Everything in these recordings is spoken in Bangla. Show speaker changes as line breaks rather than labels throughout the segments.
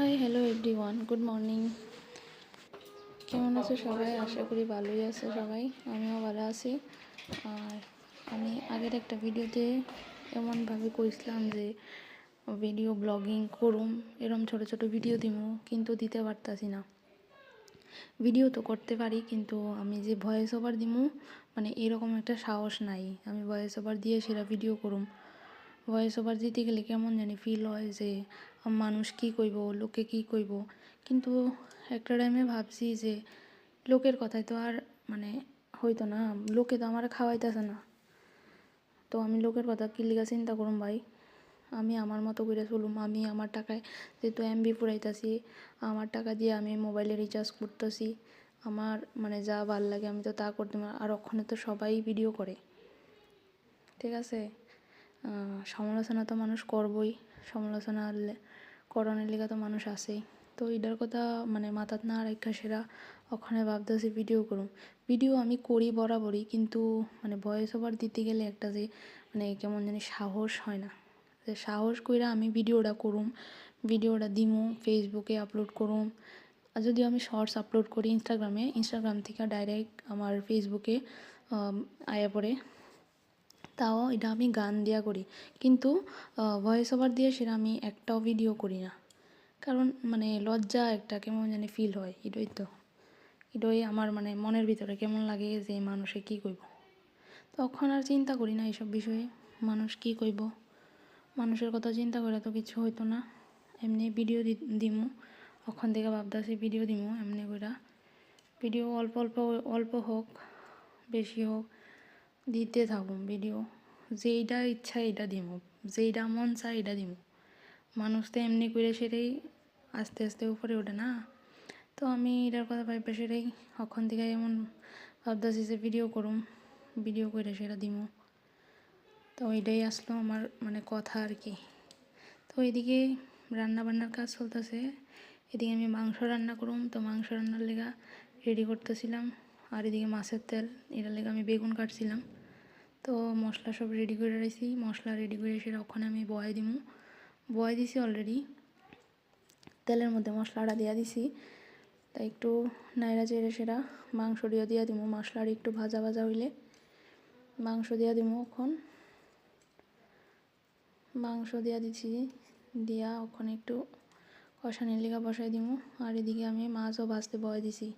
Hi hello everyone, good morning. কেমন আছো সবাই? আশা করি ভালোই আছে সবাই, আমিও ভালো আছি। আর আমি আগের একটা ভিডিওতে এমনভাবে কইছিলাম যে ভিডিও ব্লগিং করুম, এরম ছোট ছোট ভিডিও দিমু, কিন্তু দিতে পারতাছি না। ভিডিও তো করতে পারি, কিন্তু আমি যে ভয়েস ওভার দিমু মানে এরকম একটা সাহস নাই। আমি ভয়েস ওভার দিয়ে সেরা ভিডিও করুম। ভয়েস ওভার দিতে গেলে কেমন জানি ফিল হয় যে মানুষ কী কইব, লোকে কী কইব। কিন্তু একটা টাইমে ভাবছি যে লোকের কথায় তো আর মানে হইতো না, লোকে তো আমার খাওয়াইতেছে না, তো আমি লোকের কথা কি লিগা চিন্তা করুম ভাই। আমি আমার মতো করে চলুম, আমি আমার টাকায় যেহেতু এমবি ফুরাইতেছি, আমার টাকা দিয়ে আমি মোবাইলে রিচার্জ করতেছি, আমার মানে যা ভাল লাগে আমি তো তা করতে। আর ওখানে তো সবাই ভিডিও করে, ঠিক আছে। সমালোচনা তো মানুষ করবই, সমালোচনা করণের লিগা তো মানুষ আছেই। তো এটার কথা মানে মাথাত না রাখা সেরা ওখানে ভাবতেছি ভিডিও করুম। ভিডিও আমি করি বরাবরই, কিন্তু মানে ভয়েস ওভার দিতে গেলে একটা যে মানে কেমন জানি সাহস হয় না, যে সাহস কইরা আমি ভিডিওটা করুম, ভিডিওটা দিমু, ফেসবুকে আপলোড করুম। আর যদিও আমি শর্টস আপলোড করি ইনস্টাগ্রাম থেকে ডাইরেক্ট আমার ফেসবুকে আয়া পড়ে, তাও এটা আমি গান দিয়া করি। কিন্তু ভয়েস ওভার দিয়ে সেটা আমি একটাও ভিডিও করি না, কারণ মানে লজ্জা একটা কেমন জানি ফিল হয়। এটাই আমার মানে মনের ভিতরে কেমন লাগে যে মানুষে কী কইব। তখন আর চিন্তা করি না এইসব বিষয়ে, মানুষ কী কইব, মানুষের কথা চিন্তা করে তো কিছু হইতো না। এমনি ভিডিও দিমু, ওখান থেকে ভাবতেছি ভিডিও দিমু এমনি কইরা। ভিডিও অল্প অল্প অল্প হোক বেশি হোক দিতে থাকুম ভিডিও, যেইটা ইচ্ছা এইটা দিমু, যেইটা মন চায় এটা দিমু। মানুষ তো এমনি করে সেটাই আস্তে আস্তে উপরে ওঠে না। তো আমি এটার কথা ভাইবা সেটাই ওখান থেকে এমন ভাবতেছি যে ভিডিও করুম, ভিডিও করে সেটা দিমু। তো এটাই আসলো আমার মানে কথা আর কি। তো এদিকে রান্না বান্নার কাজ চলতেছে, এদিকে আমি মাংস রান্না করুম, তো মাংস রান্নার লেগা রেডি করতেছিলাম। আর এদিকে মাছের তেল, এটার লেগে আমি বেগুন কাটছিলাম। তো মশলা সব রেডি করে রাখছি, মশলা রেডি করে সেটা ওখানে আমি বয় দিছি অলরেডি। তেলের মধ্যে মশলাটা দিয়া দিছি, তাই একটু নাইড়া চেড়ে সেটা মাংস দিয়া দিমু। মশলার একটু ভাজা ভাজা হইলে মাংস দিয়া দিমু। এখন মাংস দিয়া দিছি, দিয়া ওখানে একটু কষানির লিগা বসাই দিমু। আর এদিকে আমি মাছও ভাজতে বয় দিছি।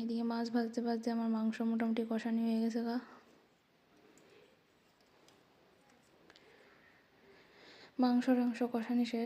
এদিকে মাছ ভাজতে ভাজতে আমার মাংস মোটামুটি কষানি হয়ে গেছে গা। মাংস কষানি শেষ।